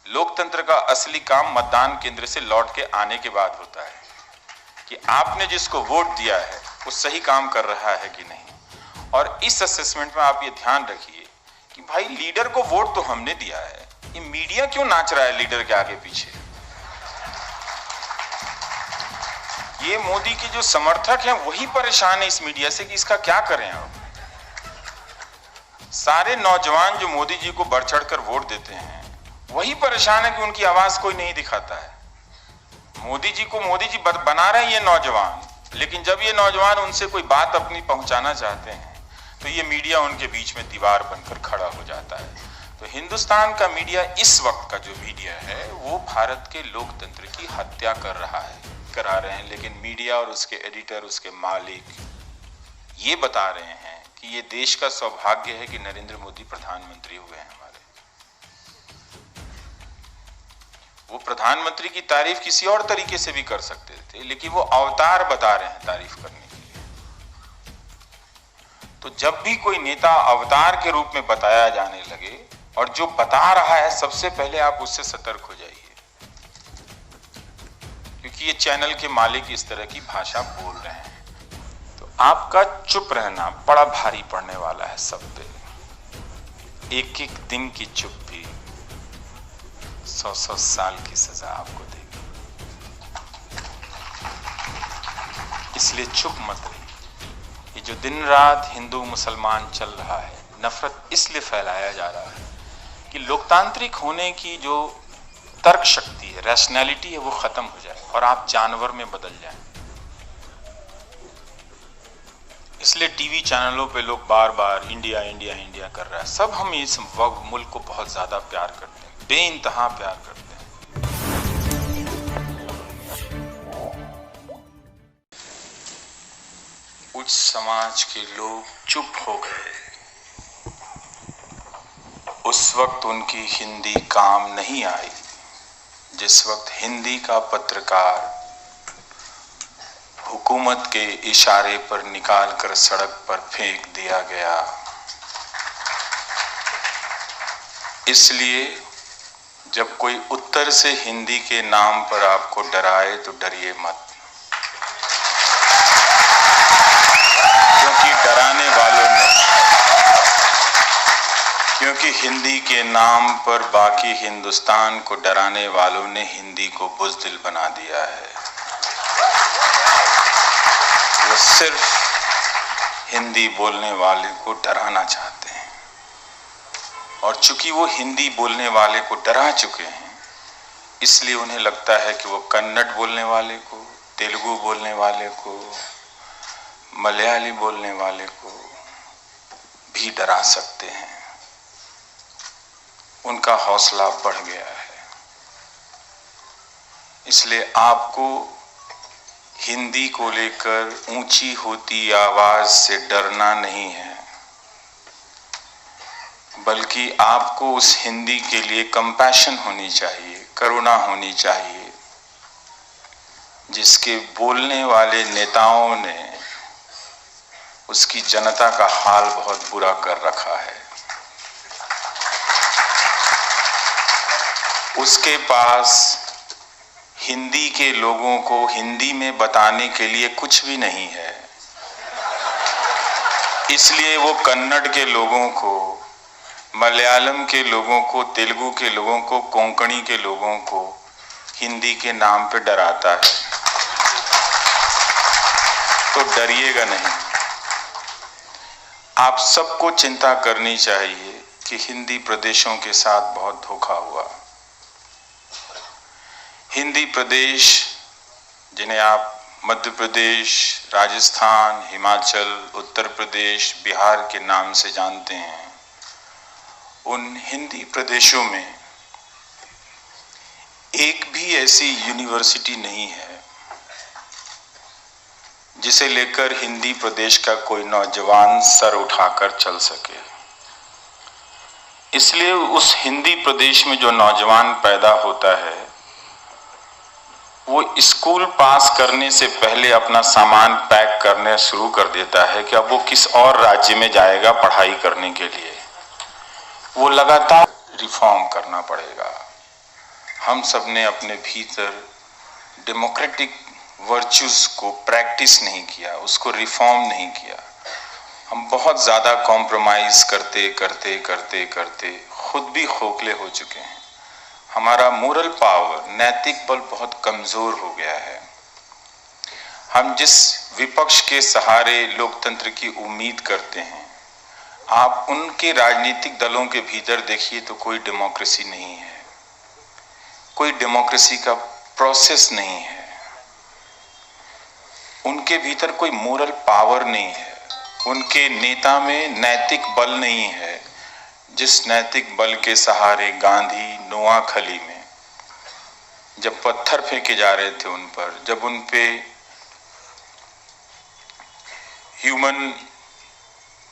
लोकतंत्र का असली काम मतदान केंद्र से लौट के आने के बाद होता है कि आपने जिसको वोट दिया है वो सही काम कर रहा है कि नहीं। और इस असेसमेंट में आप ये ध्यान रखिए कि भाई लीडर को वोट तो हमने दिया है, ये मीडिया क्यों नाच रहा है लीडर के आगे पीछे। ये मोदी के जो समर्थक हैं वही परेशान है इस मीडिया से कि इसका क्या करें आप। सारे नौजवान जो मोदी जी को बढ़ चढ़कर वोट देते हैं वही परेशान है कि उनकी आवाज कोई नहीं दिखाता है। मोदी जी को मोदी जी बना रहे हैं ये नौजवान, लेकिन जब ये नौजवान उनसे कोई बात अपनी पहुंचाना चाहते हैं तो ये मीडिया उनके बीच में दीवार बनकर खड़ा हो जाता है। तो हिंदुस्तान का मीडिया, इस वक्त का जो मीडिया है, वो भारत के लोकतंत्र की हत्या करा रहे हैं। लेकिन मीडिया और उसके एडिटर, उसके मालिक ये बता रहे हैं कि ये देश का सौभाग्य है कि नरेंद्र मोदी प्रधानमंत्री हुए हैं हमारे। वो प्रधानमंत्री की तारीफ किसी और तरीके से भी कर सकते थे, लेकिन वो अवतार बता रहे हैं तारीफ करने के लिए। तो जब भी कोई नेता अवतार के रूप में बताया जाने लगे और जो बता रहा है, सबसे पहले आप उससे सतर्क हो जाइए, क्योंकि ये चैनल के मालिक इस तरह की भाषा बोल रहे हैं। तो आपका चुप रहना बड़ा भारी पड़ने वाला है सब पे। एक एक दिन की चुप भी 100-100 साल की सजा आपको देगी। इसलिए चुप मत रहिए। ये जो दिन रात हिंदू मुसलमान चल रहा है, नफरत इसलिए फैलाया जा रहा है कि लोकतांत्रिक होने की जो तर्क शक्ति है, रैशनैलिटी है, वो खत्म हो जाए और आप जानवर में बदल जाएं। इसलिए टीवी चैनलों पे लोग बार बार इंडिया इंडिया इंडिया कर रहा है। सब हम इस मुल्क को बहुत ज्यादा प्यार करते हैं, बेइंतहा प्यार करते हैं। उच्च समाज के लोग चुप हो गए। उस वक्त उनकी हिंदी काम नहीं आई जिस वक्त हिंदी का पत्रकार हुकूमत के इशारे पर निकालकर सड़क पर फेंक दिया गया। इसलिए जब कोई उत्तर से हिंदी के नाम पर आपको डराए तो डरिए मत, क्योंकि हिंदी के नाम पर बाकी हिंदुस्तान को डराने वालों ने हिंदी को बुज़दिल बना दिया है। वो सिर्फ हिंदी बोलने वाले को डराना चाहते हैं, और चूंकि वो हिंदी बोलने वाले को डरा चुके हैं, इसलिए उन्हें लगता है कि वो कन्नड़ बोलने वाले को, तेलुगु बोलने वाले को, मलयाली बोलने वाले को भी डरा सकते हैं। उनका हौसला बढ़ गया है। इसलिए आपको हिंदी को लेकर ऊंची होती आवाज से डरना नहीं है, बल्कि आपको उस हिंदी के लिए कंपैशन होनी चाहिए, करुणा होनी चाहिए, जिसके बोलने वाले नेताओं ने उसकी जनता का हाल बहुत बुरा कर रखा है। उसके पास हिंदी के लोगों को हिंदी में बताने के लिए कुछ भी नहीं है, इसलिए वो कन्नड़ के लोगों को, मलयालम के लोगों को, तेलुगु के लोगों को, कोंकणी के लोगों को हिंदी के नाम पे डराता है। तो डरिएगा नहीं। आप सबको चिंता करनी चाहिए कि हिंदी प्रदेशों के साथ बहुत धोखा हुआ। हिंदी प्रदेश, जिन्हें आप मध्य प्रदेश, राजस्थान, हिमाचल, उत्तर प्रदेश, बिहार के नाम से जानते हैं, उन हिंदी प्रदेशों में एक भी ऐसी यूनिवर्सिटी नहीं है जिसे लेकर हिंदी प्रदेश का कोई नौजवान सर उठाकर चल सके। इसलिए उस हिंदी प्रदेश में जो नौजवान पैदा होता है, वो स्कूल पास करने से पहले अपना सामान पैक करने शुरू कर देता है कि अब वो किस और राज्य में जाएगा पढ़ाई करने के लिए। वो लगातार रिफॉर्म करना पड़ेगा। हम सब ने अपने भीतर डेमोक्रेटिक वर्च्यूज को प्रैक्टिस नहीं किया, उसको रिफॉर्म नहीं किया। हम बहुत ज़्यादा कॉम्प्रोमाइज़ करते करते करते करते खुद भी खोखले हो चुके हैं। हमारा मोरल पावर, नैतिक बल बहुत कमज़ोर हो गया है। हम जिस विपक्ष के सहारे लोकतंत्र की उम्मीद करते हैं, आप उनके राजनीतिक दलों के भीतर देखिए तो कोई डेमोक्रेसी नहीं है, कोई डेमोक्रेसी का प्रोसेस नहीं है, उनके भीतर कोई मोरल पावर नहीं है, उनके नेता में नैतिक बल नहीं है। जिस नैतिक बल के सहारे गांधी नोआखली में जब पत्थर फेंके जा रहे थे उन पर, जब उन पे ह्यूमन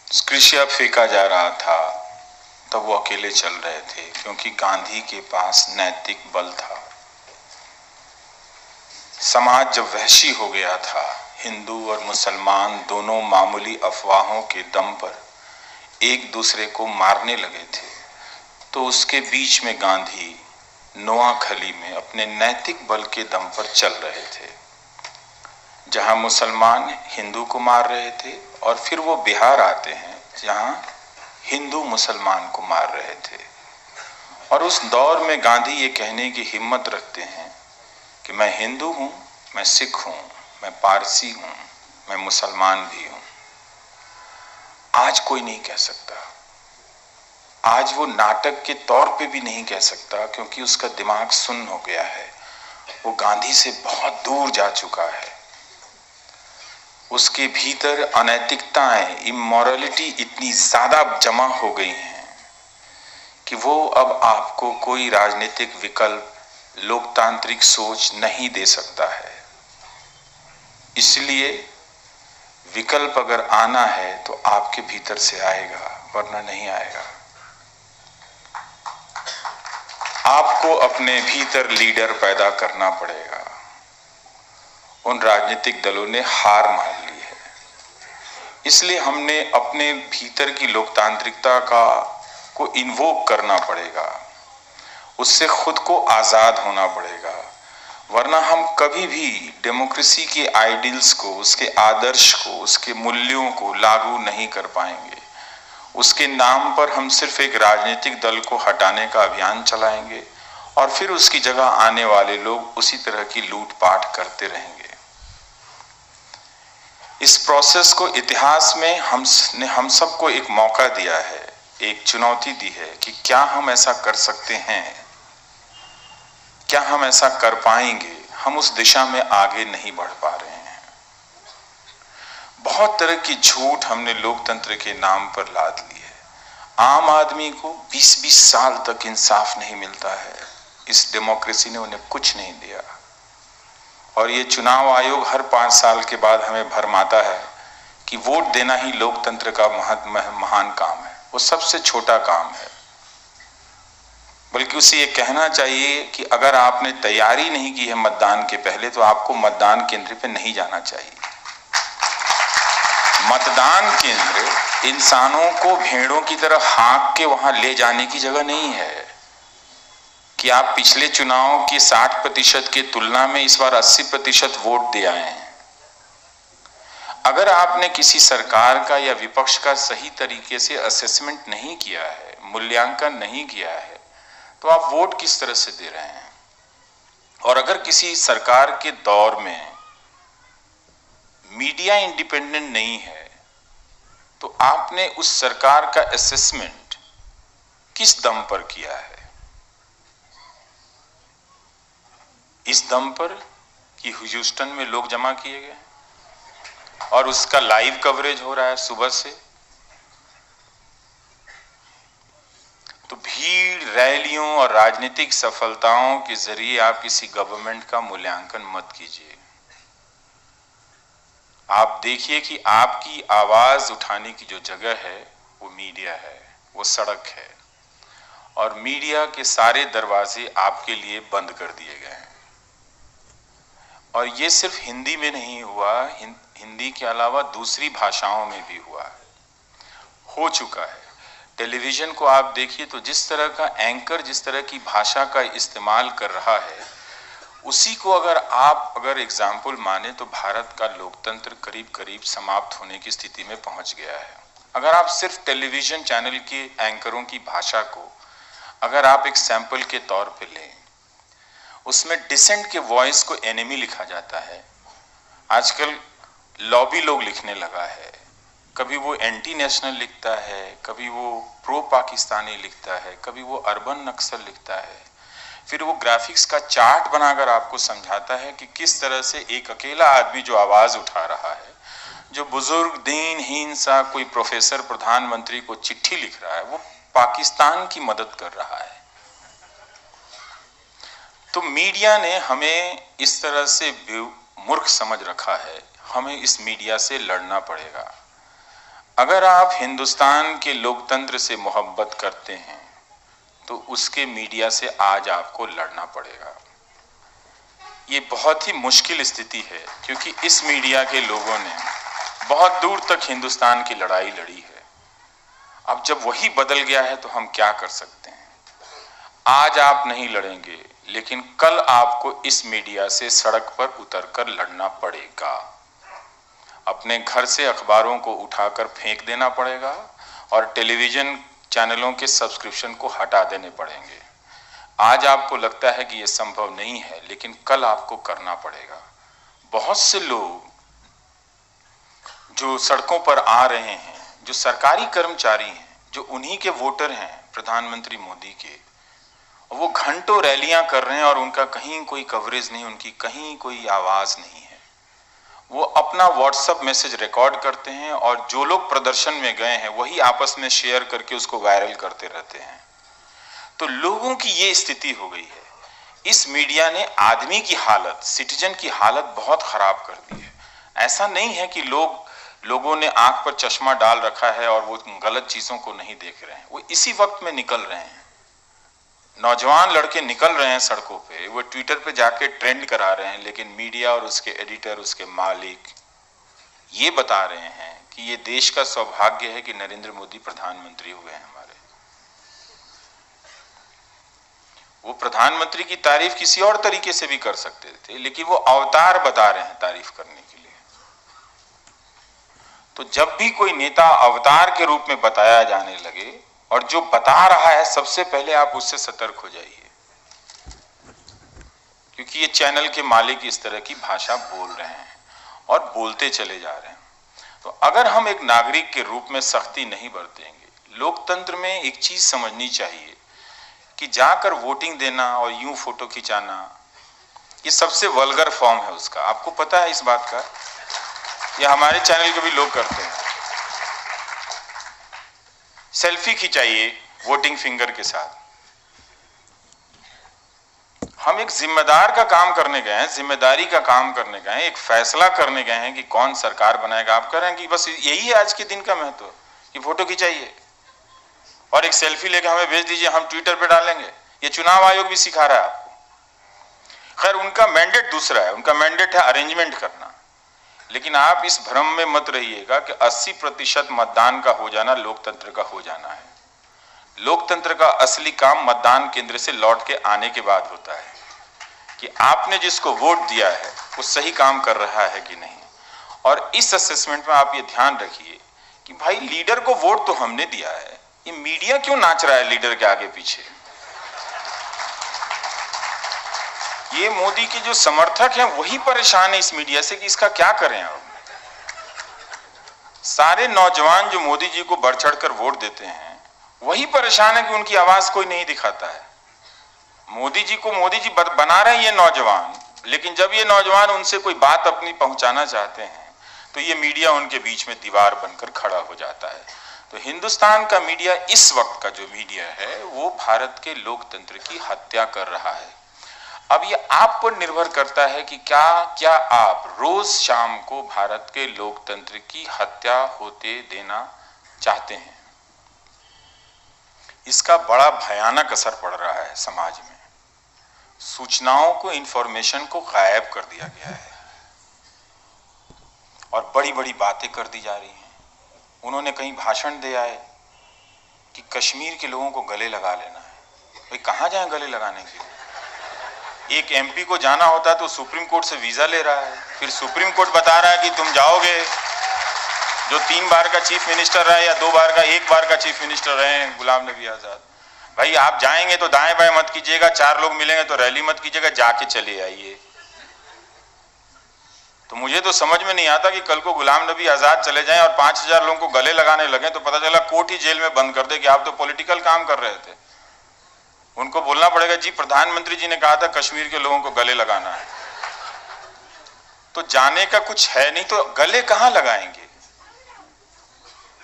स्क्रिशिया फेंका जा रहा था, तब वो अकेले चल रहे थे, क्योंकि गांधी के पास नैतिक बल था। समाज जब वहशी हो गया था, हिंदू और मुसलमान दोनों मामूली अफवाहों के दम पर एक दूसरे को मारने लगे थे, तो उसके बीच में गांधी नोआखली में अपने नैतिक बल के दम पर चल रहे थे। जहां मुसलमान हिंदू को मार रहे थे, और फिर वो बिहार आते हैं जहां हिंदू मुसलमान को मार रहे थे। और उस दौर में गांधी ये कहने की हिम्मत रखते हैं कि मैं हिंदू हूं, मैं सिख हूं, मैं पारसी हूं, मैं मुसलमान भी हूं। आज कोई नहीं कह सकता, आज वो नाटक के तौर पे भी नहीं कह सकता, क्योंकि उसका दिमाग सुन्न हो गया है। वो गांधी से बहुत दूर जा चुका है। उसके भीतर अनैतिकताएं, इमोरलिटी इतनी ज्यादा जमा हो गई हैं कि वो अब आपको कोई राजनीतिक विकल्प, लोकतांत्रिक सोच नहीं दे सकता है। इसलिए विकल्प अगर आना है तो आपके भीतर से आएगा, वरना नहीं आएगा। आपको अपने भीतर लीडर पैदा करना पड़ेगा। उन राजनीतिक दलों ने हार मान ली है, इसलिए हमने अपने भीतर की लोकतांत्रिकता को इन्वोक करना पड़ेगा, उससे खुद को आजाद होना पड़ेगा। वरना हम कभी भी डेमोक्रेसी के आइडियल्स को, उसके आदर्श को, उसके मूल्यों को लागू नहीं कर पाएंगे। उसके नाम पर हम सिर्फ एक राजनीतिक दल को हटाने का अभियान चलाएंगे, और फिर उसकी जगह आने वाले लोग उसी तरह की लूटपाट करते रहेंगे। इस प्रोसेस को इतिहास में हम सबको एक मौका दिया है, एक चुनौती दी है कि क्या हम ऐसा कर सकते हैं, क्या हम ऐसा कर पाएंगे। हम उस दिशा में आगे नहीं बढ़ पा रहे हैं। बहुत तरह की झूठ हमने लोकतंत्र के नाम पर लाद ली है। आम आदमी को 20-20 साल तक इंसाफ नहीं मिलता है। इस डेमोक्रेसी ने उन्हें कुछ नहीं दिया। और ये चुनाव आयोग हर 5 साल के बाद हमें भरमाता है कि वोट देना ही लोकतंत्र का महान काम है। वो सबसे छोटा काम है। बल्कि उसे ये कहना चाहिए कि अगर आपने तैयारी नहीं की है मतदान के पहले, तो आपको मतदान केंद्र पे नहीं जाना चाहिए। मतदान केंद्र इंसानों को भेड़ों की तरह हाँक के वहां ले जाने की जगह नहीं है कि आप पिछले चुनाव की 60% की तुलना में इस बार 80% वोट दे आए हैं। अगर आपने किसी सरकार का या विपक्ष का सही तरीके से असेसमेंट नहीं किया है, मूल्यांकन नहीं किया है, तो आप वोट किस तरह से दे रहे हैं। और अगर किसी सरकार के दौर में मीडिया इंडिपेंडेंट नहीं है, तो आपने उस सरकार का असेसमेंट किस दम पर किया है। इस दम पर कि ह्यूस्टन में लोग जमा किए गए और उसका लाइव कवरेज हो रहा है सुबह से। तो भीड़, रैलियों और राजनीतिक सफलताओं के जरिए आप किसी गवर्नमेंट का मूल्यांकन मत कीजिए। आप देखिए कि आपकी आवाज उठाने की जो जगह है वो मीडिया है, वो सड़क है, और मीडिया के सारे दरवाजे आपके लिए बंद कर दिए गए हैं। और ये सिर्फ हिंदी में नहीं हुआ, हिंदी के अलावा दूसरी भाषाओं में भी हुआ है, हो चुका है। टेलीविजन को आप देखिए तो जिस तरह का एंकर जिस तरह की भाषा का इस्तेमाल कर रहा है, उसी को अगर एग्जाम्पल माने तो भारत का लोकतंत्र करीब करीब समाप्त होने की स्थिति में पहुंच गया है। अगर आप सिर्फ टेलीविजन चैनल के एंकरों की भाषा को अगर आप एक सैंपल के तौर पे लें, उसमें डिसेंट के वॉइस को एनिमी लिखा जाता है। आजकल लॉबी लोग लिखने लगा है, कभी वो एंटी नेशनल लिखता है, कभी वो प्रो पाकिस्तानी लिखता है, कभी वो अर्बन नक्सल लिखता है, फिर वो ग्राफिक्स का चार्ट बनाकर आपको समझाता है कि किस तरह से एक अकेला आदमी जो आवाज उठा रहा है, जो बुजुर्ग दीनहीन सा कोई प्रोफेसर प्रधानमंत्री को चिट्ठी लिख रहा है, वो पाकिस्तान की मदद कर रहा है। तो मीडिया ने हमें इस तरह से मूर्ख समझ रखा है। हमें इस मीडिया से लड़ना पड़ेगा। अगर आप हिंदुस्तान के लोकतंत्र से मोहब्बत करते हैं तो उसके मीडिया से आज आपको लड़ना पड़ेगा। ये बहुत ही मुश्किल स्थिति है, क्योंकि इस मीडिया के लोगों ने बहुत दूर तक हिंदुस्तान की लड़ाई लड़ी है। अब जब वही बदल गया है तो हम क्या कर सकते हैं? आज आप नहीं लड़ेंगे, लेकिन कल आपको इस मीडिया से सड़क पर उतरकर लड़ना पड़ेगा। अपने घर से अखबारों को उठाकर फेंक देना पड़ेगा और टेलीविजन चैनलों के सब्सक्रिप्शन को हटा देने पड़ेंगे। आज आपको लगता है कि यह संभव नहीं है, लेकिन कल आपको करना पड़ेगा। बहुत से लोग जो सड़कों पर आ रहे हैं, जो सरकारी कर्मचारी हैं, जो उन्हीं के वोटर हैं प्रधानमंत्री मोदी के, वो घंटों रैलियां कर रहे हैं और उनका कहीं कोई कवरेज नहीं, उनकी कहीं कोई आवाज नहीं है। वो अपना व्हाट्सएप मैसेज रिकॉर्ड करते हैं और जो लोग प्रदर्शन में गए हैं वही आपस में शेयर करके उसको वायरल करते रहते हैं। तो लोगों की ये स्थिति हो गई है। इस मीडिया ने आदमी की हालत, सिटीजन की हालत बहुत खराब कर दी है। ऐसा नहीं है कि लोगों ने आंख पर चश्मा डाल रखा है और वो गलत चीजों को नहीं देख रहे हैं। वो इसी वक्त में निकल रहे हैं। नौजवान लड़के निकल रहे हैं सड़कों पे, वो ट्विटर पे जाके ट्रेंड करा रहे हैं, लेकिन मीडिया और उसके एडिटर, उसके मालिक ये बता रहे हैं कि ये देश का सौभाग्य है कि नरेंद्र मोदी प्रधानमंत्री हुए हैं हमारे। वो प्रधानमंत्री की तारीफ किसी और तरीके से भी कर सकते थे, लेकिन वो अवतार बता रहे हैं तारीफ करने के लिए। तो जब भी कोई नेता अवतार के रूप में बताया जाने लगे और जो बता रहा है, सबसे पहले आप उससे सतर्क हो जाइए, क्योंकि ये चैनल के मालिक इस तरह की भाषा बोल रहे हैं और बोलते चले जा रहे हैं। तो अगर हम एक नागरिक के रूप में सख्ती नहीं बरतेंगे, लोकतंत्र में एक चीज समझनी चाहिए कि जाकर वोटिंग देना और यूं फोटो खिंचाना, ये सबसे वल्गर फॉर्म है उसका। आपको पता है इस बात का? ये हमारे चैनल के भी लोग करते हैं। सेल्फी खिंचाइए वोटिंग फिंगर के साथ। हम एक जिम्मेदार का काम करने गए हैं, जिम्मेदारी का काम करने गए हैं, एक फैसला करने गए हैं कि कौन सरकार बनाएगा। आप कह रहे हैं कि बस यही है आज के दिन का महत्व कि फोटो खिंचाइए और एक सेल्फी लेके हमें भेज दीजिए, हम ट्विटर पे डालेंगे। ये चुनाव आयोग भी सिखा रहा है आपको। खैर, उनका मैंडेट दूसरा है, उनका मैंडेट है अरेंजमेंट करना। लेकिन आप इस भ्रम में मत रहिएगा कि 80% मतदान का हो जाना लोकतंत्र का हो जाना है। लोकतंत्र का असली काम मतदान केंद्र से लौट के आने के बाद होता है कि आपने जिसको वोट दिया है वो सही काम कर रहा है कि नहीं। और इस असेसमेंट में आप ये ध्यान रखिए कि भाई लीडर को वोट तो हमने दिया है, ये मीडिया क्यों नाच रहा है लीडर के आगे पीछे? ये मोदी के जो समर्थक हैं वही परेशान है इस मीडिया से कि इसका क्या करें। अब सारे नौजवान जो मोदी जी को बढ़ चढ़ कर वोट देते हैं वही परेशान है कि उनकी आवाज कोई नहीं दिखाता है। मोदी जी को मोदी जी बना रहे हैं ये नौजवान, लेकिन जब ये नौजवान उनसे कोई बात अपनी पहुंचाना चाहते हैं तो ये मीडिया उनके बीच में दीवार बनकर खड़ा हो जाता है। तो हिंदुस्तान का मीडिया, इस वक्त का जो मीडिया है, वो भारत के लोकतंत्र की हत्या कर रहा है। अब ये आप पर निर्भर करता है कि क्या आप रोज शाम को भारत के लोकतंत्र की हत्या होते देना चाहते हैं। इसका बड़ा भयानक असर पड़ रहा है समाज में। सूचनाओं को, इंफॉर्मेशन को गायब कर दिया गया है और बड़ी बड़ी बातें कर दी जा रही हैं। उन्होंने कहीं भाषण दे आए, कि कश्मीर के लोगों को गले लगा लेना है। भाई कहाँ जाएं गले लगाने के लिए? एक एमपी को जाना होता है तो सुप्रीम कोर्ट से वीजा ले रहा है, फिर सुप्रीम कोर्ट बता रहा है कि तुम जाओगे, जो 3 बार का चीफ मिनिस्टर रहे या 2 बार का, 1 बार का चीफ मिनिस्टर रहे हैं गुलाम नबी आजाद, भाई आप जाएंगे तो दाएं बाएं मत कीजिएगा, 4 लोग मिलेंगे तो रैली मत कीजिएगा, जाके चले आइए। तो मुझे तो समझ में नहीं आता कि कल को गुलाम नबी आजाद चले जाएं और 5000 लोगों को गले लगाने लगे तो पता चला कोर्ट ही जेल में बंद कर दे कि आप तो पॉलिटिकल काम कर रहे थे। उनको बोलना पड़ेगा जी प्रधानमंत्री जी ने कहा था कश्मीर के लोगों को गले लगाना है। तो जाने का कुछ है नहीं तो गले कहां लगाएंगे,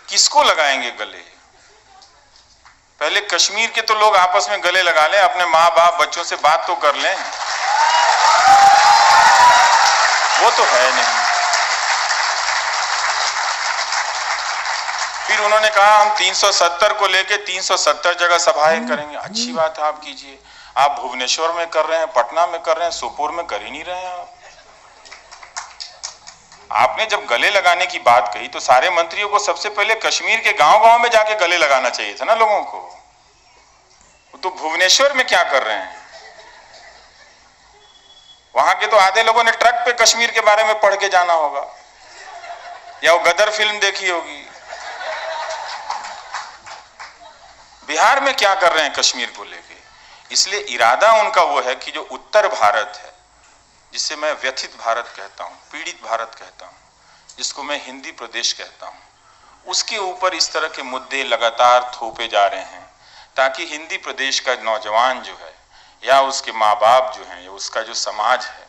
किसको लगाएंगे गले? पहले कश्मीर के तो लोग आपस में गले लगा लें, अपने माँ बाप बच्चों से बात तो कर लें, वो तो है नहीं। फिर उन्होंने कहा हम 370 को लेके 370 जगह सभाएं करेंगे। अच्छी बात है, आप कीजिए। आप भुवनेश्वर में कर रहे हैं, पटना में कर रहे हैं, सोपोर में कर ही नहीं रहे हैं। आपने जब गले लगाने की बात कही तो सारे मंत्रियों को सबसे पहले कश्मीर के गांव-गांव में जाके गले लगाना चाहिए था ना लोगों को। तो भुवनेश्वर में क्या कर रहे हैं? वहां के तो आधे लोगों ने ट्रक पे कश्मीर के बारे में पढ़ के जाना होगा या वो गदर फिल्म देखी होगी। बिहार में क्या कर रहे हैं कश्मीर को लेके? इसलिए इरादा उनका वो है कि जो उत्तर भारत है, जिसे मैं व्यथित भारत कहता हूं, पीड़ित भारत कहता हूं, जिसको मैं हिंदी प्रदेश कहता हूं, उसके ऊपर इस तरह के मुद्दे लगातार थोपे जा रहे हैं ताकि हिंदी प्रदेश का नौजवान जो है या उसके माँ बाप जो हैं या उसका जो समाज है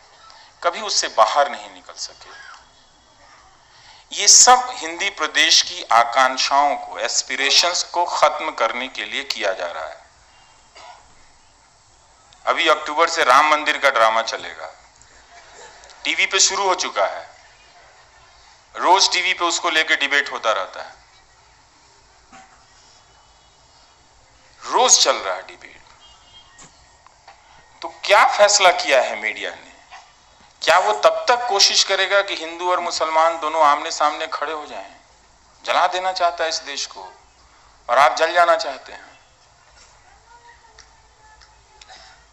कभी उससे बाहर नहीं निकल सके। ये सब हिंदी प्रदेश की आकांक्षाओं को, एस्पिरेशंस को खत्म करने के लिए किया जा रहा है। अभी अक्टूबर से राम मंदिर का ड्रामा चलेगा, टीवी पे शुरू हो चुका है, रोज टीवी पे उसको लेके डिबेट होता रहता है, रोज चल रहा है डिबेट। तो क्या फैसला किया है मीडिया ने? क्या वो तब तक कोशिश करेगा कि हिंदू और मुसलमान दोनों आमने सामने खड़े हो जाएं? जला देना चाहता है इस देश को और आप जल जाना चाहते हैं।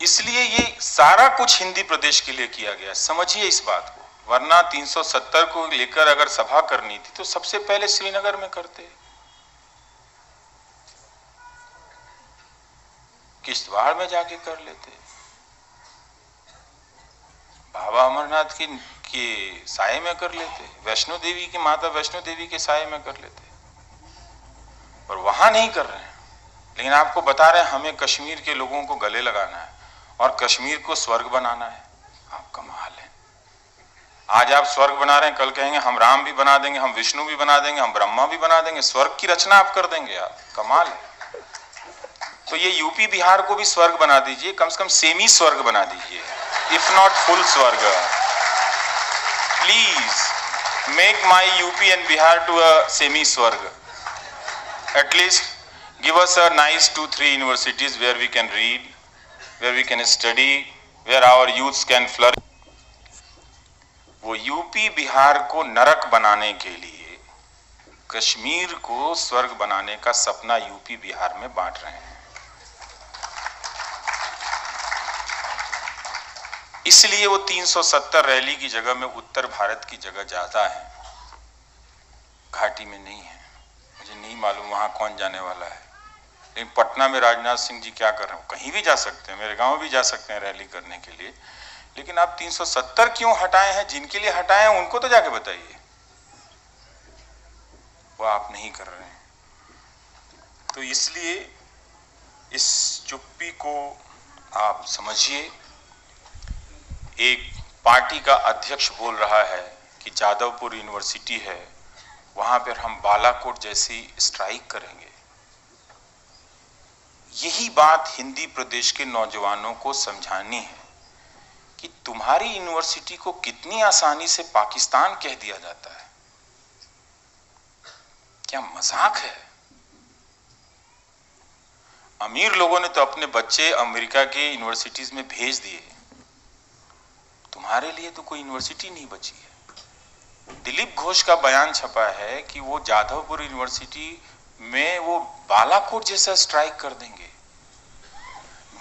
इसलिए ये सारा कुछ हिंदी प्रदेश के लिए किया गया, समझिए इस बात को। वरना 370 को लेकर अगर सभा करनी थी तो सबसे पहले श्रीनगर में करते, किश्तवाड़ में जाके कर लेते, बाबा अमरनाथ के साये में कर लेते, वैष्णो देवी की माता वैष्णो देवी के साये में कर लेते, पर वहां नहीं कर रहे हैं। लेकिन आपको बता रहे हैं हमें कश्मीर के लोगों को गले लगाना है और कश्मीर को स्वर्ग बनाना है। आप कमाल है। आज आप स्वर्ग बना रहे हैं, कल कहेंगे हम राम भी बना देंगे, हम विष्णु भी बना देंगे, हम ब्रह्मा भी बना देंगे, स्वर्ग की रचना आप कर देंगे। आप कमाल है। तो ये यूपी बिहार को भी स्वर्ग बना दीजिए, कम से कम सेमी स्वर्ग बना दीजिए, इफ नॉट फुल स्वर्ग। Please make my UP and Bihar to a semi स्वर्ग। At least give us a nice 2-3 universities where we can read, where we can study, where our youths can flourish. वो UP Bihar को नरक बनाने के लिए कश्मीर को स्वर्ग बनाने का सपना यूपी बिहार में बांट रहे हैं। इसलिए वो 370 रैली की जगह में उत्तर भारत की जगह ज्यादा है, घाटी में नहीं है। मुझे नहीं मालूम वहां कौन जाने वाला है, लेकिन पटना में राजनाथ सिंह जी क्या कर रहे हैं? कहीं भी जा सकते हैं, मेरे गांव भी जा सकते हैं रैली करने के लिए। लेकिन आप 370 क्यों हटाए हैं? जिनके लिए हटाए हैं उनको तो जाके बताइए। वो आप नहीं कर रहे हैं। तो इसलिए इस चुप्पी को आप समझिए। एक पार्टी का अध्यक्ष बोल रहा है कि जादवपुर यूनिवर्सिटी है, वहां पर हम बालाकोट जैसी स्ट्राइक करेंगे। यही बात हिंदी प्रदेश के नौजवानों को समझानी है कि तुम्हारी यूनिवर्सिटी को कितनी आसानी से पाकिस्तान कह दिया जाता है। क्या मजाक है? अमीर लोगों ने तो अपने बच्चे अमेरिका के यूनिवर्सिटीज में भेज दिए, तुम्हारे लिए तो कोई यूनिवर्सिटी नहीं बची है। दिलीप घोष का बयान छपा है कि वो जाधवपुर यूनिवर्सिटी में वो बालाकोट जैसा स्ट्राइक कर देंगे।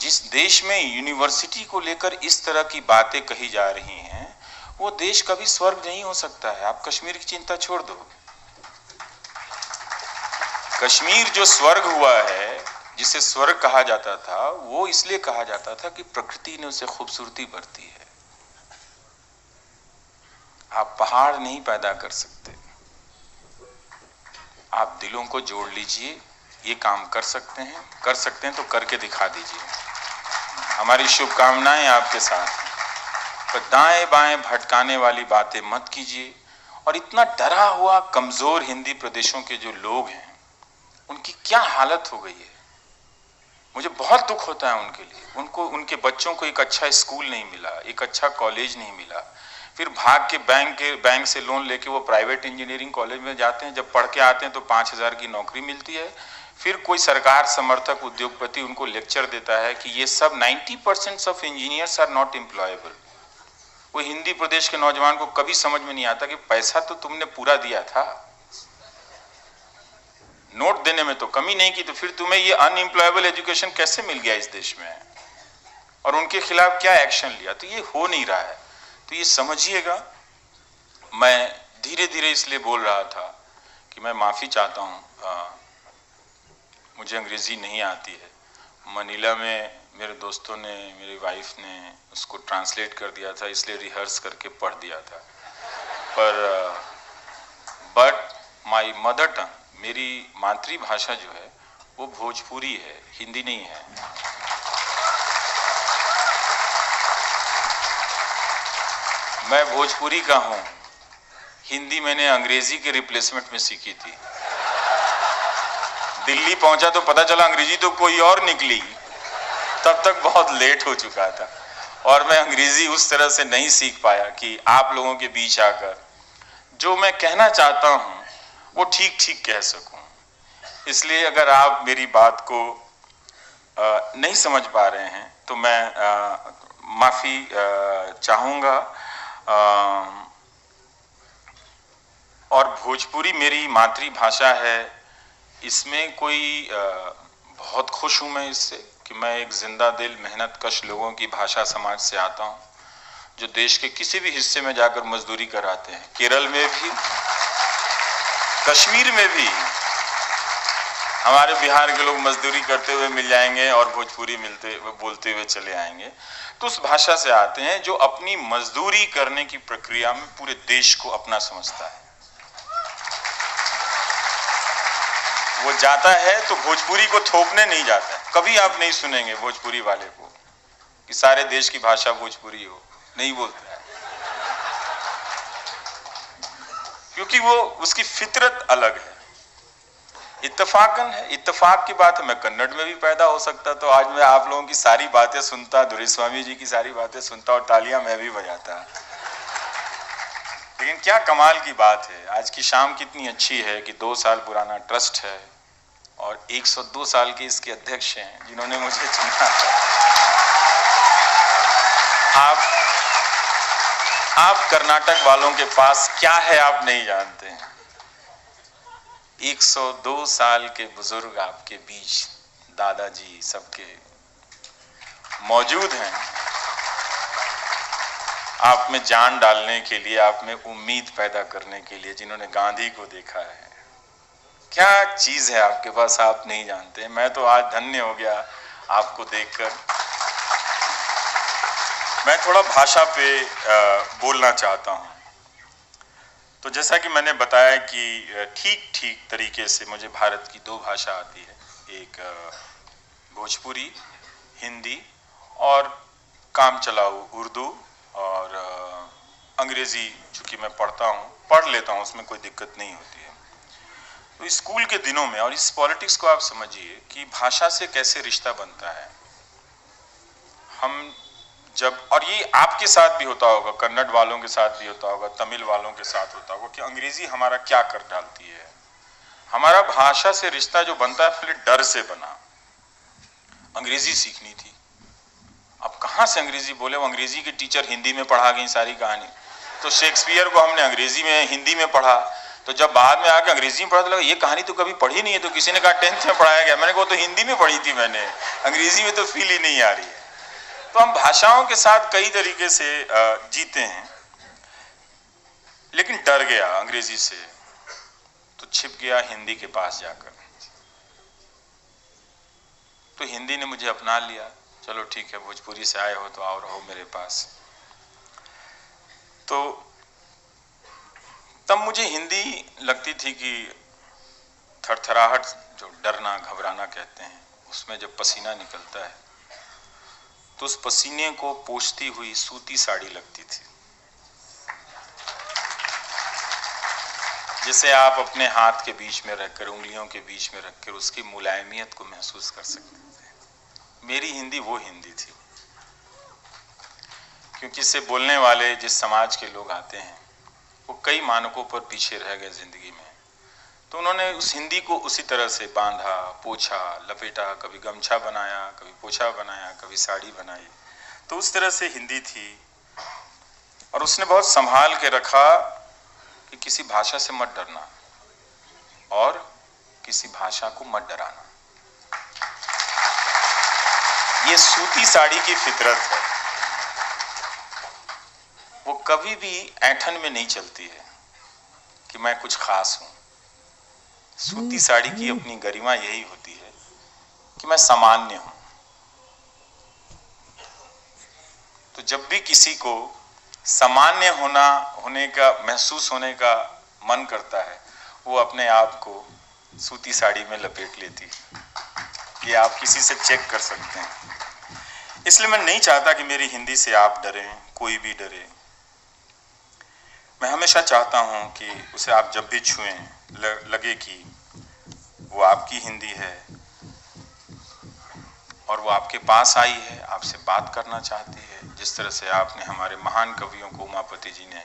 जिस देश में यूनिवर्सिटी को लेकर इस तरह की बातें कही जा रही हैं, वो देश कभी स्वर्ग नहीं हो सकता है। आप कश्मीर की चिंता छोड़ दो। कश्मीर जो स्वर्ग हुआ है, जिसे स्वर्ग कहा जाता था, वो इसलिए कहा जाता था कि प्रकृति ने उसे खूबसूरती बरती है। आप पहाड़ नहीं पैदा कर सकते, आप दिलों को जोड़ लीजिए। ये काम कर सकते हैं तो करके दिखा दीजिए। हमारी शुभकामनाएं आपके साथ हैं, पर दाएं बाएं भटकाने वाली बातें मत कीजिए। और इतना डरा हुआ कमजोर हिंदी प्रदेशों के जो लोग हैं, उनकी क्या हालत हो गई है। मुझे बहुत दुख होता है उनके लिए। उनके बच्चों को एक अच्छा स्कूल नहीं मिला, एक अच्छा कॉलेज नहीं मिला, फिर भाग के बैंक से लोन लेके वो प्राइवेट इंजीनियरिंग कॉलेज में जाते हैं। जब पढ़ के आते हैं तो 5,000 की नौकरी मिलती है। फिर कोई सरकार समर्थक उद्योगपति उनको लेक्चर देता है कि ये सब 90% of engineers are not employable. वो हिंदी प्रदेश के नौजवान को कभी समझ में नहीं आता कि पैसा तो तुमने पूरा दिया था, नोट देने में तो कमी नहीं की, तो फिर तुम्हें ये अनएम्प्लॉयबल एजुकेशन कैसे मिल गया इस देश में, और उनके खिलाफ क्या एक्शन लिया। तो ये हो नहीं रहा है। तो ये समझिएगा। मैं धीरे धीरे इसलिए बोल रहा था कि मैं माफी चाहता हूँ, मुझे अंग्रेजी नहीं आती है। मनीला में मेरे दोस्तों ने, मेरी वाइफ ने उसको ट्रांसलेट कर दिया था, इसलिए रिहर्स करके पढ़ दिया था। पर बट माय मदर टंग, मेरी मातृभाषा जो है वो भोजपुरी है, हिंदी नहीं है। मैं भोजपुरी का हूं। हिंदी मैंने अंग्रेजी के रिप्लेसमेंट में सीखी थी। दिल्ली पहुंचा तो पता चला अंग्रेजी तो कोई और निकली। तब तक बहुत लेट हो चुका था और मैं अंग्रेजी उस तरह से नहीं सीख पाया कि आप लोगों के बीच आकर जो मैं कहना चाहता हूं वो ठीक ठीक कह सकूं। इसलिए अगर आप मेरी बात को नहीं समझ पा रहे हैं तो मैं माफी चाहूंगा। और भोजपुरी मेरी मातृभाषा है, इसमें कोई बहुत खुश हूं मैं इससे कि मैं एक जिंदा दिल मेहनत कश लोगों की भाषा समाज से आता हूं, जो देश के किसी भी हिस्से में जाकर मजदूरी कराते हैं। केरल में भी, कश्मीर में भी हमारे बिहार के लोग मजदूरी करते हुए मिल जाएंगे और भोजपुरी बोलते हुए चले आएंगे। तो उस भाषा से आते हैं जो अपनी मजदूरी करने की प्रक्रिया में पूरे देश को अपना समझता है। वो जाता है तो भोजपुरी को थोपने नहीं जाता है। कभी आप नहीं सुनेंगे भोजपुरी वाले को कि सारे देश की भाषा भोजपुरी हो, नहीं बोलता है, क्योंकि वो उसकी फितरत अलग है। इत्तेफाकन है, इत्तेफाक की बात है, मैं कन्नड़ में भी पैदा हो सकता तो आज मैं आप लोगों की सारी बातें सुनता, दुराईस्वामी जी की सारी बातें सुनता और तालियां मैं भी बजाता। लेकिन क्या कमाल की बात है, आज की शाम कितनी अच्छी है कि 2 साल पुराना ट्रस्ट है और 102 साल के इसके अध्यक्ष हैं जिन्होंने मुझे चुना। आप कर्नाटक वालों के पास क्या है आप नहीं जानते हैं। 102 साल के बुजुर्ग आपके बीच, दादाजी सबके मौजूद हैं, आप में जान डालने के लिए, आप में उम्मीद पैदा करने के लिए, जिन्होंने गांधी को देखा है। क्या चीज है आपके पास आप नहीं जानते। मैं तो आज धन्य हो गया आपको देखकर। मैं थोड़ा भाषा पे बोलना चाहता हूं। तो जैसा कि मैंने बताया कि ठीक ठीक तरीके से मुझे भारत की 2 भाषा आती है, एक भोजपुरी, हिंदी, और काम चलाऊ उर्दू, और अंग्रेजी चूंकि मैं पढ़ लेता हूँ, उसमें कोई दिक्कत नहीं होती है। तो स्कूल के दिनों में, और इस पॉलिटिक्स को आप समझिए कि भाषा से कैसे रिश्ता बनता है। हम जब, और ये आपके साथ भी होता होगा, कन्नड़ वालों के साथ भी होता होगा, तमिल वालों के साथ होता होगा, कि अंग्रेजी हमारा क्या कर डालती है। हमारा भाषा से रिश्ता जो बनता है पहले डर से बना। अंग्रेजी सीखनी थी, अब कहाँ से अंग्रेजी बोले, वो अंग्रेजी के टीचर हिंदी में पढ़ा गई सारी कहानी। तो शेक्सपियर को हमने अंग्रेजी में, हिंदी में पढ़ा, तो जब बाद में आके अंग्रेजी में पढ़ा तो लगा ये कहानी तो कभी पढ़ी नहीं है, तो किसी ने कहा 10th में पढ़ाया गया। मैंने कहा तो हिंदी में पढ़ी थी मैंने, अंग्रेजी में तो फील ही नहीं आ रही है। तो हम भाषाओं के साथ कई तरीके से जीते हैं, लेकिन डर गया अंग्रेजी से तो छिप गया हिंदी के पास जाकर। तो हिंदी ने मुझे अपना लिया, चलो ठीक है भोजपुरी से आए हो तो आओ रहो मेरे पास। तो तब मुझे हिंदी लगती थी कि थरथराहट, जो डरना घबराना कहते हैं, उसमें जब पसीना निकलता है तो उस पसीने को पोंछती हुई सूती साड़ी लगती थी, जिसे आप अपने हाथ के बीच में रखकर, उंगलियों के बीच में रखकर उसकी मुलायमियत को महसूस कर सकते थे। मेरी हिंदी वो हिंदी थी, क्योंकि इसे बोलने वाले जिस समाज के लोग आते हैं वो कई मानकों पर पीछे रह गए जिंदगी में, तो उन्होंने उस हिंदी को उसी तरह से बांधा, पोछा, लपेटा, कभी गमछा बनाया, कभी पोछा बनाया, कभी साड़ी बनाई। तो उस तरह से हिंदी थी, और उसने बहुत संभाल के रखा कि किसी भाषा से मत डरना और किसी भाषा को मत डराना। ये सूती साड़ी की फितरत है, वो कभी भी ऐंठन में नहीं चलती है कि मैं कुछ खास हूं। सूती साड़ी की अपनी गरिमा यही होती है कि मैं सामान्य हूं। तो जब भी किसी को सामान्य होने का, महसूस होने का मन करता है, वो अपने आप को सूती साड़ी में लपेट लेती है। ये आप किसी से चेक कर सकते हैं। इसलिए मैं नहीं चाहता कि मेरी हिंदी से आप डरें, कोई भी डरे। मैं हमेशा चाहता हूं कि उसे आप जब भी छुएं लगे कि वो आपकी हिंदी है और वो आपके पास आई है, आपसे बात करना चाहती है। जिस तरह से आपने हमारे महान कवियों को, उमापति जी ने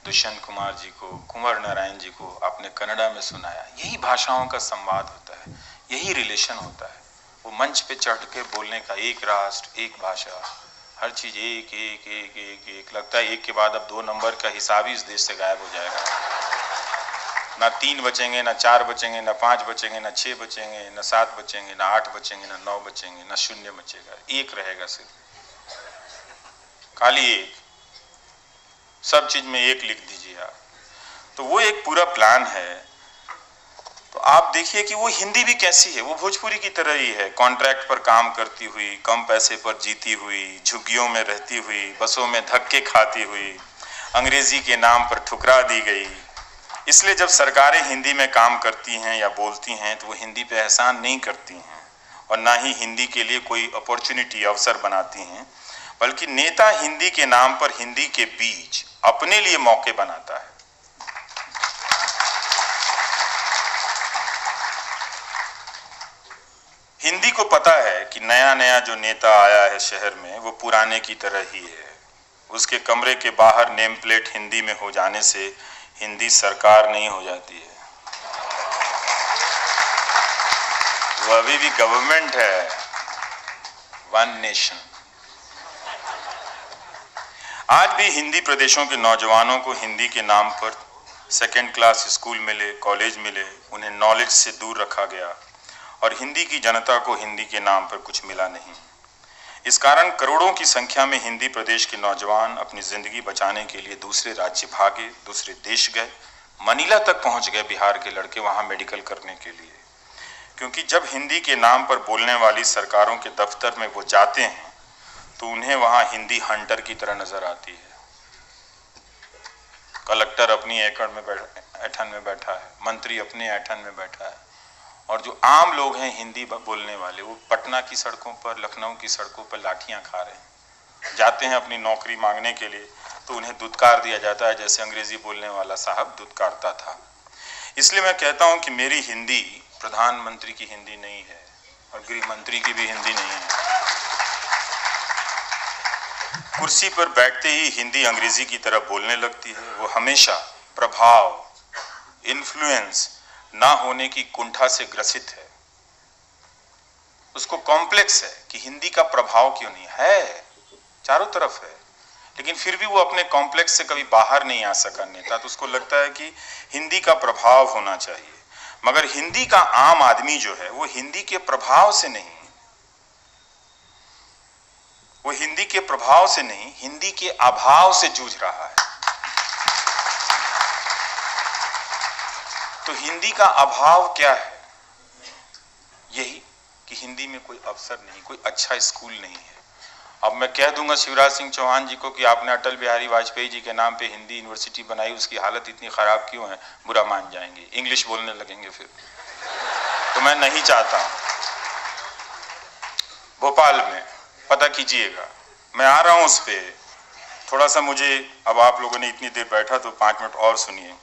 दुष्यंत कुमार जी को, कुंवर नारायण जी को आपने कन्नड़ा में सुनाया। यही भाषाओं का संवाद होता है, यही रिलेशन होता है। वो मंच पे चढ़ के बोलने का, एक राष्ट्र एक भाषा, हर चीज एक एक एक एक एक, लगता है एक के बाद अब 2 नंबर का हिसाब ही इस देश से गायब हो जाएगा। ना 3 बचेंगे, ना 4 बचेंगे, ना 5 बचेंगे, ना 6 बचेंगे, ना 7 बचेंगे, ना 8 बचेंगे, ना 9 बचेंगे, ना 0 बचेगा, एक रहेगा सिर्फ, खाली एक। सब चीज में एक लिख दीजिए आप। तो वो एक पूरा प्लान है। तो आप देखिए कि वो हिंदी भी कैसी है, वो भोजपुरी की तरह ही है। कॉन्ट्रैक्ट पर काम करती हुई, कम पैसे पर जीती हुई, झुग्गियों में रहती हुई, बसों में धक्के खाती हुई, अंग्रेजी के नाम पर ठुकरा दी गई। इसलिए जब सरकारें हिंदी में काम करती हैं या बोलती हैं तो वो हिंदी पे एहसान नहीं करती हैं, और ना ही हिंदी के लिए कोई अपॉर्चुनिटी, अवसर बनाती हैं, बल्कि नेता हिंदी के नाम पर हिंदी के बीच अपने लिए मौके बनाता है। हिंदी को पता है कि नया नया जो नेता आया है शहर में, वो पुराने की तरह ही है। उसके कमरे के बाहर नेम प्लेट हिंदी में हो जाने से हिंदी सरकार नहीं हो जाती है, वो अभी भी गवर्नमेंट है, वन नेशन। आज भी हिंदी प्रदेशों के नौजवानों को हिंदी के नाम पर 2nd क्लास स्कूल मिले, कॉलेज मिले, उन्हें नॉलेज से दूर रखा गया, और हिंदी की जनता को हिंदी के नाम पर कुछ मिला नहीं। इस कारण करोड़ों की संख्या में हिंदी प्रदेश के नौजवान अपनी जिंदगी बचाने के लिए दूसरे राज्य भागे, दूसरे देश गए, मनीला तक पहुंच गए बिहार के लड़के, वहां मेडिकल करने के लिए। क्योंकि जब हिंदी के नाम पर बोलने वाली सरकारों के दफ्तर में वो जाते हैं तो उन्हें वहां हिंदी हंटर की तरह नजर आती है। कलेक्टर अपनी ऐठन में बैठा है, मंत्री अपने ऐठन में बैठा है, और जो आम लोग हैं हिंदी बोलने वाले, वो पटना की सड़कों पर, लखनऊ की सड़कों पर लाठियां खा रहे हैं। जाते हैं अपनी नौकरी मांगने के लिए तो उन्हें दुत्कार दिया जाता है, जैसे अंग्रेजी बोलने वाला साहब दुत्कारता था। इसलिए मैं कहता हूं कि मेरी हिंदी प्रधानमंत्री की हिंदी नहीं है और गृह मंत्री की भी हिंदी नहीं है। कुर्सी पर बैठते ही हिंदी अंग्रेजी की तरह बोलने लगती है। वो हमेशा प्रभाव, इन्फ्लुएंस ना होने की कुंठा से ग्रसित है। उसको कॉम्प्लेक्स है कि हिंदी का प्रभाव क्यों नहीं है, चारों तरफ है। लेकिन फिर भी वो अपने कॉम्प्लेक्स से कभी बाहर नहीं आ सका नेता, तो उसको लगता है कि हिंदी का प्रभाव होना चाहिए। मगर हिंदी का आम आदमी जो है वो हिंदी के प्रभाव से नहीं, वो हिंदी के प्रभाव से नहीं, हिंदी के अभाव से जूझ रहा है। तो हिंदी का अभाव क्या है? यही कि हिंदी में कोई अवसर नहीं, कोई अच्छा स्कूल नहीं है। अब मैं कह दूंगा शिवराज सिंह चौहान जी को कि आपने अटल बिहारी वाजपेयी जी के नाम पे हिंदी यूनिवर्सिटी बनाई, उसकी हालत इतनी खराब क्यों है? बुरा मान जाएंगे, इंग्लिश बोलने लगेंगे फिर। तो मैं नहीं चाहता। भोपाल में पता कीजिएगा, मैं आ रहा हूं उस पे, थोड़ा सा मुझे, अब आप लोगों ने इतनी देर बैठा तो 5 मिनट और सुनिए।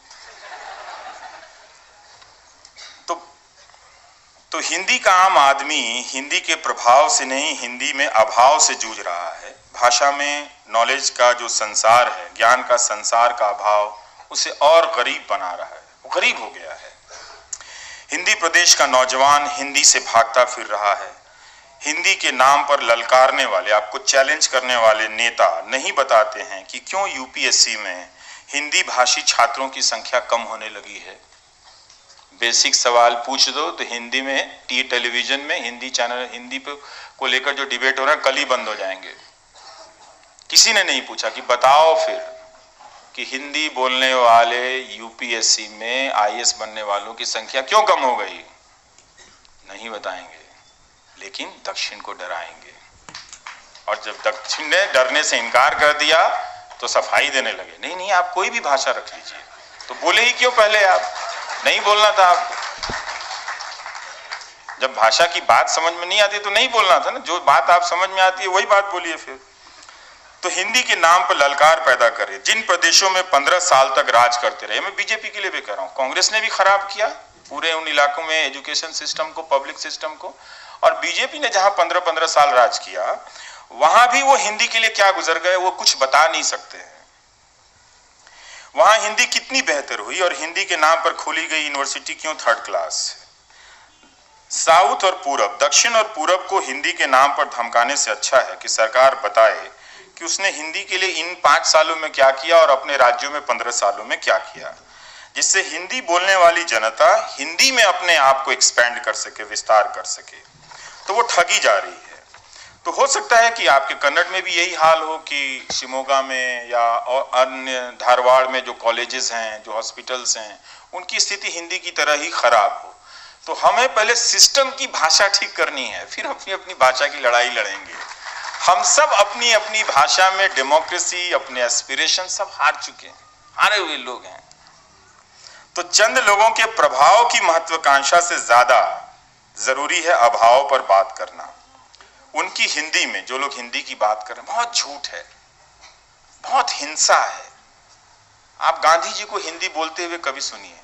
तो हिंदी का आम आदमी हिंदी के प्रभाव से नहीं, हिंदी में अभाव से जूझ रहा है। भाषा में नॉलेज का जो संसार है, ज्ञान का संसार का अभाव उसे और गरीब बना रहा है, वो गरीब हो गया है। हिंदी प्रदेश का नौजवान हिंदी से भागता फिर रहा है। हिंदी के नाम पर ललकारने वाले, आपको चैलेंज करने वाले नेता नहीं बताते हैं कि क्यों यूपीएससी में हिंदी भाषी छात्रों की संख्या कम होने लगी है। बेसिक सवाल पूछ दो तो हिंदी में टेलीविजन में हिंदी चैनल, हिंदी पे को लेकर जो डिबेट हो रहा है कल ही बंद हो जाएंगे। किसी ने नहीं पूछा कि बताओ फिर कि हिंदी बोलने वाले यूपीएससी में आईएएस बनने वालों की संख्या क्यों कम हो गई? नहीं बताएंगे, लेकिन दक्षिण को डराएंगे। और जब दक्षिण ने डरने से इनकार कर दिया तो सफाई देने लगे, नहीं नहीं आप कोई भी भाषा रख लीजिए। तो बोले ही क्यों पहले? आप नहीं बोलना था आपको। जब भाषा की बात समझ में नहीं आती तो नहीं बोलना था ना, जो बात आप समझ में आती है वही बात बोलिए फिर। तो हिंदी के नाम पर ललकार पैदा करे। जिन प्रदेशों में 15 साल तक राज करते रहे, मैं बीजेपी के लिए भी कह रहा हूं, कांग्रेस ने भी खराब किया पूरे उन इलाकों में एजुकेशन सिस्टम को, पब्लिक सिस्टम को, और बीजेपी ने जहां 15-15 साल राज किया वहां भी वो हिंदी के लिए क्या गुजर गए वो कुछ बता नहीं सकते हैं। वहां हिंदी कितनी बेहतर हुई और हिंदी के नाम पर खोली गई यूनिवर्सिटी क्यों 3rd क्लास? साउथ और पूरब, दक्षिण और पूरब को हिंदी के नाम पर धमकाने से अच्छा है कि सरकार बताए कि उसने हिंदी के लिए इन 5 सालों में क्या किया और अपने राज्यों में 15 सालों में क्या किया, जिससे हिंदी बोलने वाली जनता हिंदी में अपने आप को एक्सपेंड कर सके, विस्तार कर सके। तो वो ठगी जा रही है। तो हो सकता है कि आपके कन्नड़ में भी यही हाल हो कि शिमोगा में या और अन्य धारवाड़ में जो कॉलेजेस हैं, जो हॉस्पिटल्स हैं, उनकी स्थिति हिंदी की तरह ही खराब हो। तो हमें पहले सिस्टम की भाषा ठीक करनी है, फिर अपनी अपनी भाषा की लड़ाई लड़ेंगे। हम सब अपनी अपनी भाषा में डेमोक्रेसी, अपने एस्पिरेशन सब हार चुके हैं, हारे हुए लोग हैं। तो चंद लोगों के प्रभाव की महत्वाकांक्षा से ज्यादा जरूरी है अभाव पर बात करना। उनकी हिंदी में जो लोग हिंदी की बात कर रहे हैं, बहुत झूठ है, बहुत हिंसा है। आप गांधी जी को हिंदी बोलते हुए कभी सुनिए,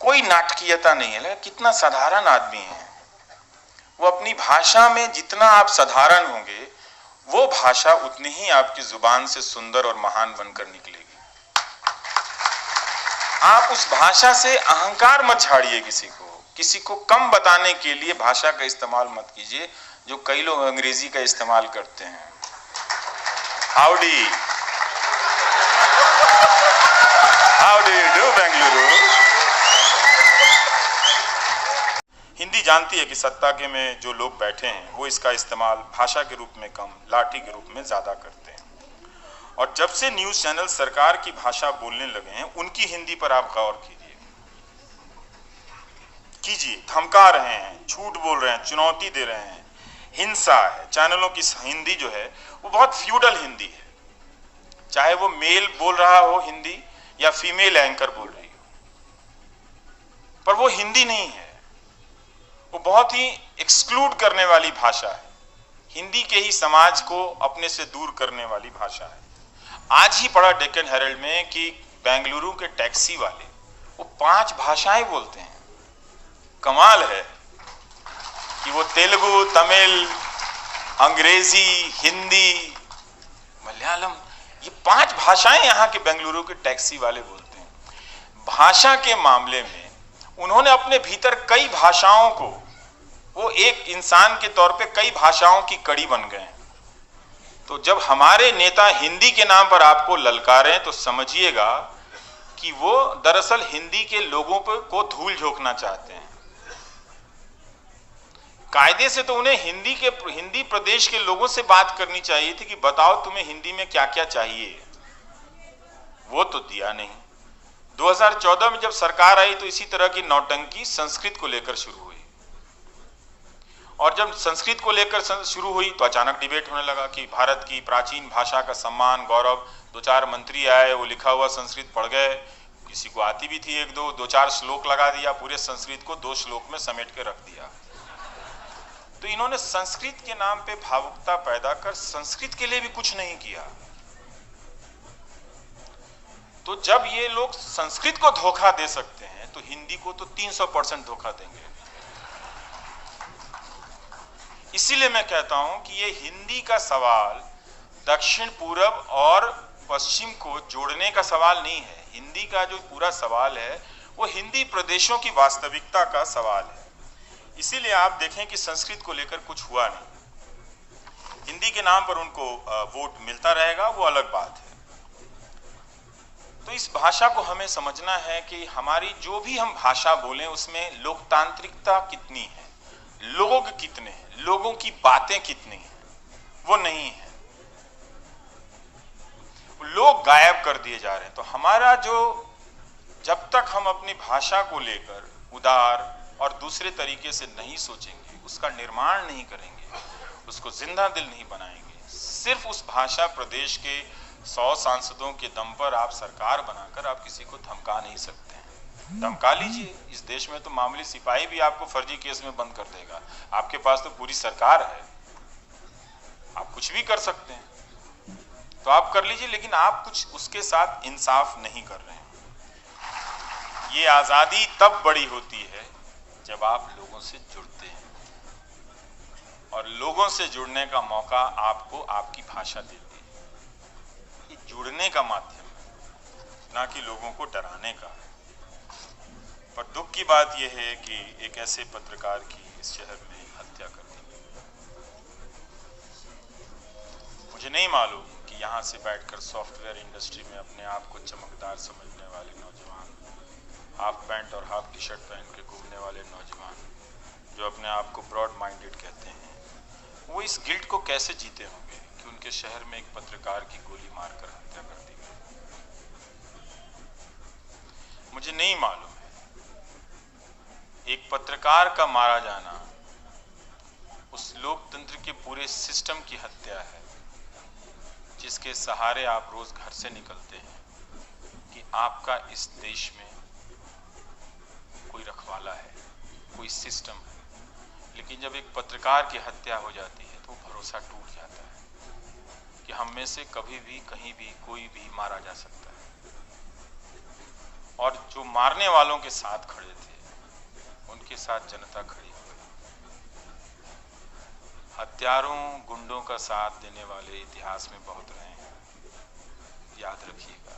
कोई नाटकीयता नहीं है, कितना साधारण आदमी है वो। अपनी भाषा में जितना आप साधारण होंगे, वो भाषा उतनी ही आपकी जुबान से सुंदर और महान बनकर निकलेगी। आप उस भाषा से अहंकार मत झाड़िए किसी को कम बताने के लिए भाषा का इस्तेमाल मत कीजिए, जो कई लोग अंग्रेजी का इस्तेमाल करते हैं। Howdy, how do you do Bengaluru. Hindi जानती है कि सत्ता के में जो लोग बैठे हैं वो इसका इस्तेमाल भाषा के रूप में कम, लाठी के रूप में ज्यादा करते हैं। और जब से न्यूज चैनल सरकार की भाषा बोलने लगे हैं, उनकी हिंदी पर आप गौर कीजिए, धमका रहे हैं, झूठ बोल रहे हैं, चुनौती दे रहे हैं, हिंसा है। चैनलों की हिंदी जो है वो बहुत फ्यूडल हिंदी है, चाहे वो मेल बोल रहा हो हिंदी या फीमेल एंकर बोल रही हो, पर वो हिंदी नहीं है। वो बहुत ही एक्सक्लूड करने वाली भाषा है, हिंदी के ही समाज को अपने से दूर करने वाली भाषा है। आज ही पढ़ा डेक्कन हेरल्ड में कि बेंगलुरु के टैक्सी वाले वो 5 भाषाएं बोलते हैं। कमाल है कि वो तेलुगु, तमिल, अंग्रेजी, हिंदी, मलयालम, ये 5 भाषाएं यहाँ के बेंगलुरु के टैक्सी वाले बोलते हैं। भाषा के मामले में उन्होंने अपने भीतर कई भाषाओं को, वो एक इंसान के तौर पे कई भाषाओं की कड़ी बन गए हैं। तो जब हमारे नेता हिंदी के नाम पर आपको ललकारें तो समझिएगा कि वो दरअसल हिंदी के लोगों को धूल झोंकना चाहते हैं। कायदे से तो उन्हें हिंदी प्रदेश के लोगों से बात करनी चाहिए थी कि बताओ तुम्हें हिंदी में क्या क्या चाहिए, वो तो दिया नहीं। 2014 में जब सरकार आई तो इसी तरह की नौटंकी संस्कृत को लेकर शुरू हुई, और जब संस्कृत को लेकर शुरू हुई तो अचानक डिबेट होने लगा कि भारत की प्राचीन भाषा का सम्मान गौरव। 2-4 मंत्री आए, वो लिखा हुआ संस्कृत पढ़ गए, किसी को आती भी थी 1-2-4 श्लोक लगा दिया, पूरे संस्कृत को 2 श्लोक में समेट के रख दिया। तो इन्होंने संस्कृत के नाम पे भावुकता पैदा कर संस्कृत के लिए भी कुछ नहीं किया। तो जब ये लोग संस्कृत को धोखा दे सकते हैं तो हिंदी को तो 300% धोखा देंगे। इसीलिए मैं कहता हूं कि ये हिंदी का सवाल दक्षिण पूरब और पश्चिम को जोड़ने का सवाल नहीं है। हिंदी का जो पूरा सवाल है वो हिंदी प्रदेशों की वास्तविकता का सवाल है। इसीलिए आप देखें कि संस्कृत को लेकर कुछ हुआ नहीं। हिंदी के नाम पर उनको वोट मिलता रहेगा, वो अलग बात है। तो इस भाषा को हमें समझना है कि हमारी जो भी हम भाषा बोलें उसमें लोकतांत्रिकता कितनी है, लोग कितने हैं, लोगों की बातें कितनी हैं, वो नहीं है। लोग गायब कर दिए जा रहे हैं। तो हमारा जो, जब तक हम अपनी भाषा को लेकर उदार और दूसरे तरीके से नहीं सोचेंगे, उसका निर्माण नहीं करेंगे, उसको जिंदा दिल नहीं बनाएंगे, सिर्फ उस भाषा प्रदेश के 100 सांसदों के दम पर आप सरकार बनाकर आप किसी को धमका नहीं सकते हैं। धमका लीजिए, इस देश में तो मामूली सिपाही भी आपको फर्जी केस में बंद कर देगा। आपके पास तो पूरी सरकार है, आप कुछ भी कर सकते हैं, तो आप कर लीजिए, लेकिन आप कुछ उसके साथ इंसाफ नहीं कर रहे हैं। ये आजादी तब बड़ी होती है जब आप लोगों से जुड़ते हैं, और लोगों से जुड़ने का मौका आपको आपकी भाषा देती है। ये जुड़ने का माध्यम है, ना कि लोगों को डराने का। पर दुख की बात यह है कि एक ऐसे पत्रकार की इस शहर में हत्या कर दी गई। मुझे नहीं मालूम कि यहाँ से बैठकर सॉफ्टवेयर इंडस्ट्री में अपने आप को चमकदार समझने वाले नौजवान, हाफ पैंट और हाफ टी शर्ट पहन के घूमने वाले नौजवान, जो अपने आप को ब्रॉड माइंडेड कहते हैं, वो इस गिल्ट को कैसे जीते होंगे कि उनके शहर में एक पत्रकार की गोली मारकर हत्या कर दी गई। मुझे नहीं मालूम है। एक पत्रकार का मारा जाना उस लोकतंत्र के पूरे सिस्टम की हत्या है जिसके सहारे आप रोज घर से निकलते हैं, कि आपका इस देश में कोई रखवाला है, कोई सिस्टम है। लेकिन जब एक पत्रकार की हत्या हो जाती है तो भरोसा टूट जाता है कि हम में से कभी भी कहीं भी कोई भी मारा जा सकता है। और जो मारने वालों के साथ खड़े थे उनके साथ जनता खड़ी हो गई। हत्यारों गुंडों का साथ देने वाले इतिहास में बहुत रहे हैं, याद रखिएगा।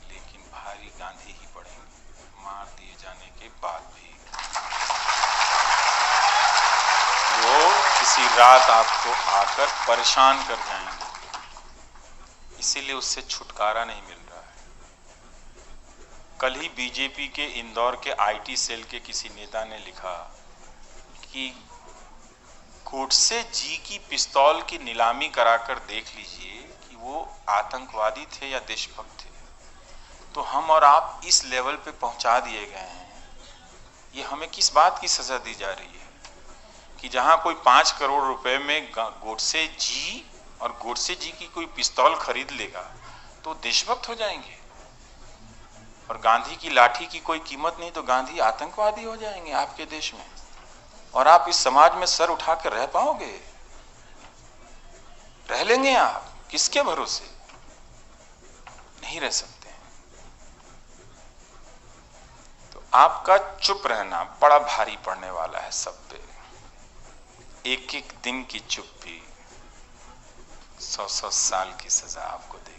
लेकिन भारी गांधी ही पड़ेंगे मार दिए जाने के बाद भी। वो किसी रात आपको आकर परेशान कर जाएंगे, इसीलिए उससे छुटकारा नहीं मिल रहा है। कल ही बीजेपी के इंदौर के आईटी सेल के किसी नेता ने लिखा कि गोडसे जी की पिस्तौल की नीलामी कराकर देख लीजिए कि वो आतंकवादी थे या देशभक्त थे। तो हम और आप इस लेवल पे पहुंचा दिए गए हैं। ये हमें किस बात की सजा दी जा रही है कि जहां कोई 5 करोड़ रुपए में गोडसे जी और गोडसे जी की कोई पिस्तौल खरीद लेगा तो देशभक्त हो जाएंगे, और गांधी की लाठी की कोई कीमत नहीं तो गांधी आतंकवादी हो जाएंगे आपके देश में। और आप इस समाज में सर उठा कर रह पाओगे? रह लेंगे आप? किसके भरोसे? नहीं रह सकते। तो आपका चुप रहना बड़ा भारी पड़ने वाला है सब पे। एक एक दिन की चुप्पी 100-100 साल की सजा आपको देगी।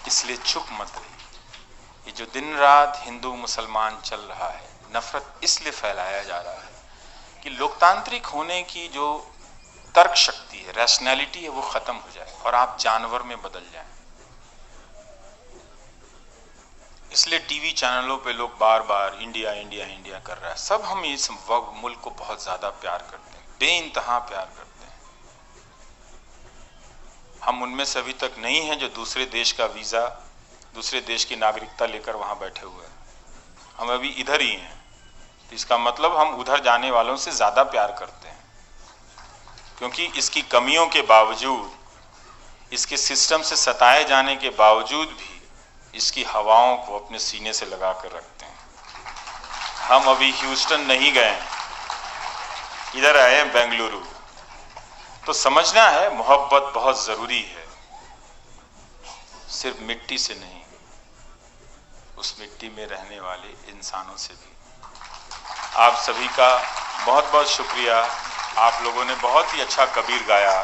इसलिए चुप मत रहिए। ये जो दिन रात हिंदू मुसलमान चल रहा है, नफरत इसलिए फैलाया जा रहा है कि लोकतांत्रिक होने की जो तर्क शक्ति है, रैशनैलिटी है, वो खत्म हो जाए और आप जानवर में बदल जाएं। इसलिए टीवी चैनलों पे लोग बार बार इंडिया इंडिया इंडिया कर रहा है। सब हम इस मुल्क को बहुत ज्यादा प्यार करते हैं, बेइंतहा प्यार करते हैं। हम उनमें से अभी तक नहीं हैं जो दूसरे देश का वीजा, दूसरे देश की नागरिकता लेकर वहां बैठे हुए हैं। हम अभी इधर ही हैं, तो इसका मतलब हम उधर जाने वालों से ज्यादा प्यार करते हैं, क्योंकि इसकी कमियों के बावजूद, इसके सिस्टम से सताए जाने के बावजूद भी इसकी हवाओं को अपने सीने से लगा कर रखते हैं। हम अभी ह्यूस्टन नहीं गए, इधर आए हैं बेंगलुरु। तो समझना है मोहब्बत बहुत जरूरी है, सिर्फ मिट्टी से नहीं, उस मिट्टी में रहने वाले इंसानों से भी। आप सभी का बहुत बहुत शुक्रिया। आप लोगों ने बहुत ही अच्छा कबीर गाया।